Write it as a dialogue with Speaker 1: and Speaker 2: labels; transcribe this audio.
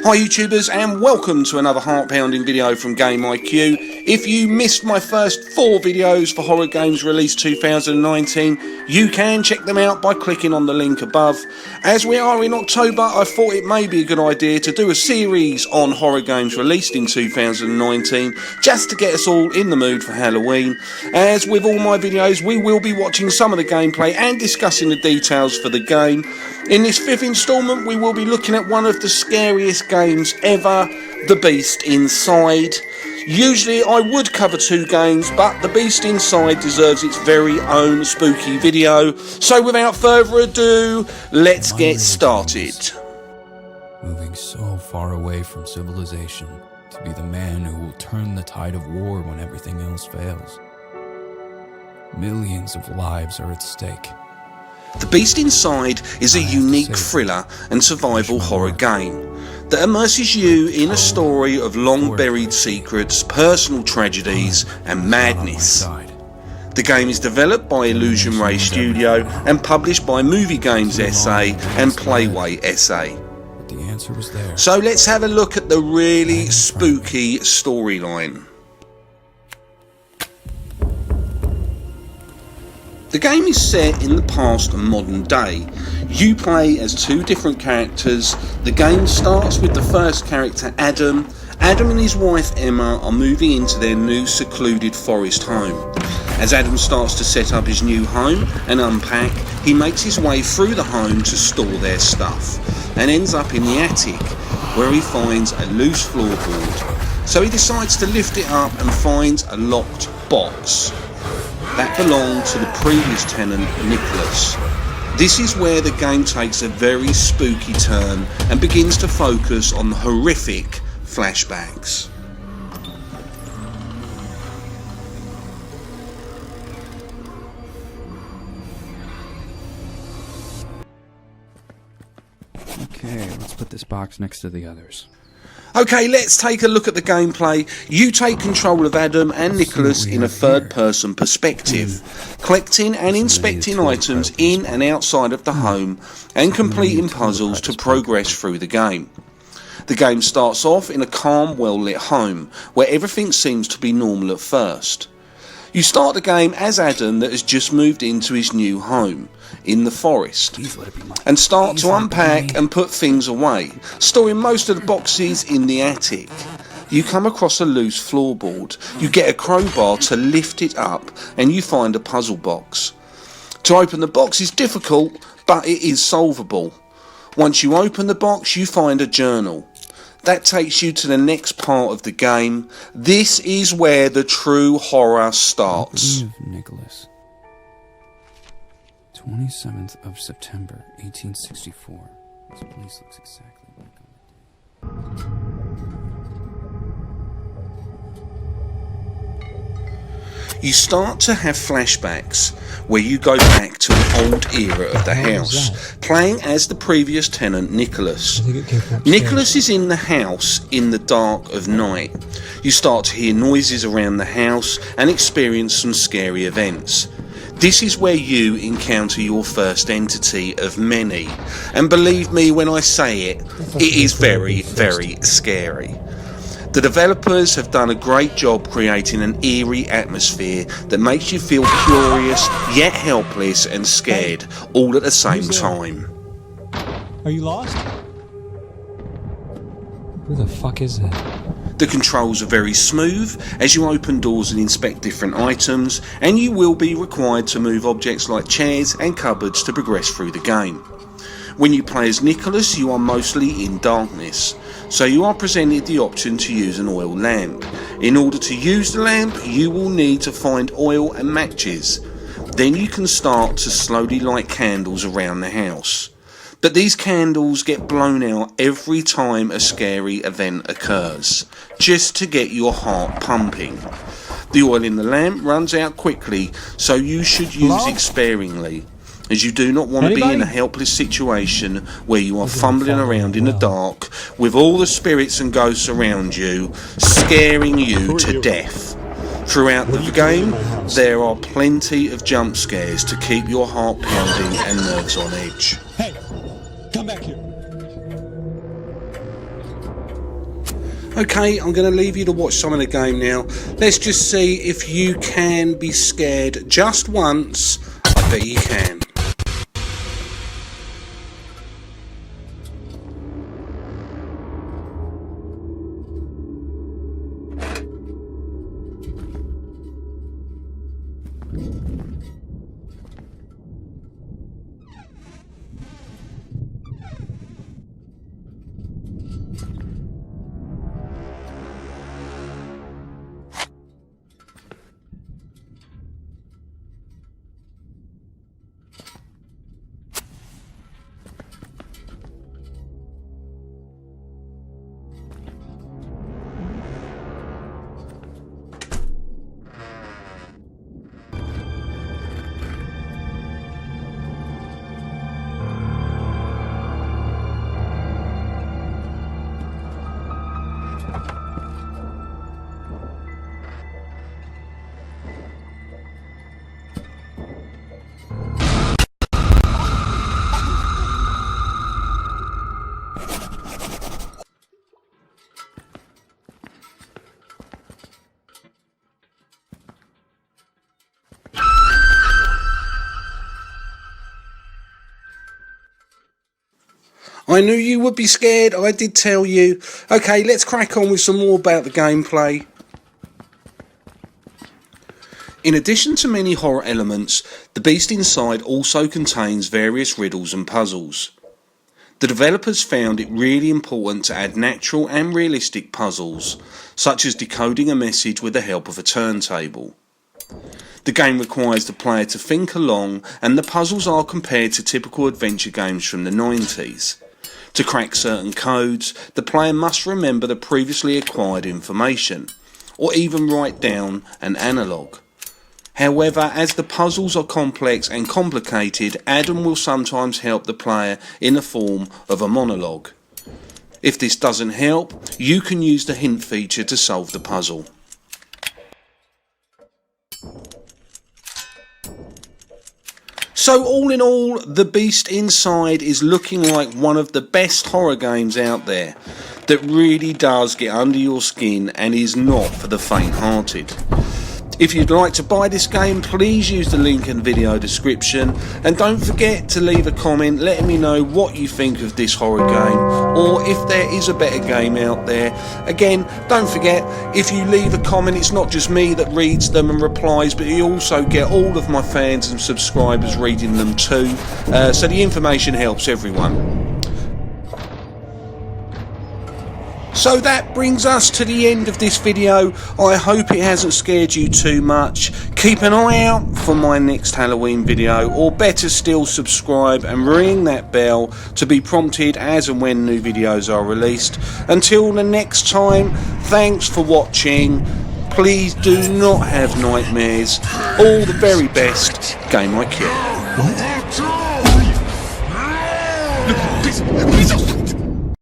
Speaker 1: Hi YouTubers, and welcome to another heart-pounding video from Game IQ. If you missed my first 4 videos for horror games released 2019, you can check them out by clicking on the link above. As we are in October, I thought it may be a good idea to do a series on horror games released in 2019, just to get us all in the mood for Halloween. As with all my videos, we will be watching some of the gameplay and discussing the details for the game. In this 5th instalment, we will be looking at one of the scariest games ever, The Beast Inside. Usually I would cover 2 games, but The Beast Inside deserves its very own spooky video. So without further ado, let's get started.
Speaker 2: Moving so far away from civilization to be the man who will turn the tide of war when everything else fails. Millions of lives are at stake.
Speaker 1: The Beast Inside is a unique thriller and survival horror game that immerses you in a story of long-buried secrets, personal tragedies and madness. The game is developed by Illusion Ray Studio and published by Movie Games SA and Playway SA.
Speaker 2: The answer was there.
Speaker 1: So let's have a look at the really spooky storyline. The game is set in the past and modern day. You play as 2 different characters. The game starts with the first character, Adam. Adam and his wife Emma are moving into their new secluded forest home. As Adam starts to set up his new home and unpack, he makes his way through the home to store their stuff and ends up in the attic, where he finds a loose floorboard. So he decides to lift it up and finds a locked box that belonged to the previous tenant, Nicholas. This is where the game takes a very spooky turn and begins to focus on the horrific flashbacks.
Speaker 2: Okay, let's put this box next to the others.
Speaker 1: Okay, let's take a look at the gameplay. You take control of Adam and Nicholas in a third-person perspective, collecting and inspecting items in and outside of the home and completing puzzles to progress through the game. The game starts off in a calm, well-lit home, where everything seems to be normal at first. You start the game as Adam that has just moved into his new home in the forest and start to unpack and put things away, storing most of the boxes in the attic. You come across a loose floorboard. You get a crowbar to lift it up and you find a puzzle box. To open the box is difficult, but it is solvable. Once you open the box, you find a journal. That takes you to the next part of the game. This is where the true horror starts.
Speaker 2: Nicholas. 27th of September, 1864. This place looks exactly like on the day.
Speaker 1: You start to have flashbacks where you go back to an old era of the house, playing as the previous tenant, Nicholas. Nicholas is in the house in the dark of night. You start to hear noises around the house and experience some scary events. This is where you encounter your first entity of many, and believe me when I say it, it is very, very scary. The developers have done a great job creating an eerie atmosphere that makes you feel curious, yet helpless and scared, all at the same time.
Speaker 3: Are you lost? Who the fuck is that?
Speaker 1: The controls are very smooth as you open doors and inspect different items, and you will be required to move objects like chairs and cupboards to progress through the game. When you play as Nicholas, you are mostly in darkness, so you are presented the option to use an oil lamp. In order to use the lamp, you will need to find oil and matches. Then you can start to slowly light candles around the house. But these candles get blown out every time a scary event occurs, just to get your heart pumping. The oil in the lamp runs out quickly, so you should use it sparingly, as you do not want to be in a helpless situation where you are fumbling around in the dark with all the spirits and ghosts around you, scaring you to death. Throughout the game, there are plenty of jump scares to keep your heart pounding and nerves on edge.
Speaker 3: Hey, come back here.
Speaker 1: Okay, I'm going to leave you to watch some of the game now. Let's just see if you can be scared just once. I bet you can. I knew you would be scared, I did tell you. Okay, let's crack on with some more about the gameplay. In addition to many horror elements, the Beast Inside also contains various riddles and puzzles. The developers found it really important to add natural and realistic puzzles, such as decoding a message with the help of a turntable. The game requires the player to think along, and the puzzles are compared to typical adventure games from the 90s. To crack certain codes, the player must remember the previously acquired information, or even write down an analogue. However, as the puzzles are complex and complicated, Adam will sometimes help the player in the form of a monologue. If this doesn't help, you can use the hint feature to solve the puzzle. So all in all, The Beast Inside is looking like one of the best horror games out there that really does get under your skin and is not for the faint-hearted. If you'd like to buy this game, please use the link in the video description, and don't forget to leave a comment letting me know what you think of this horror game, or if there is a better game out there. Again, don't forget, if you leave a comment, it's not just me that reads them and replies, but you also get all of my fans and subscribers reading them too, so the information helps everyone. So that brings us to the end of this video. I hope it hasn't scared you too much. Keep an eye out for my next Halloween video, or better still, subscribe and ring that bell to be prompted as and when new videos are released. Until the next time, thanks for watching. Please do not have nightmares. All the very best. Game IQ.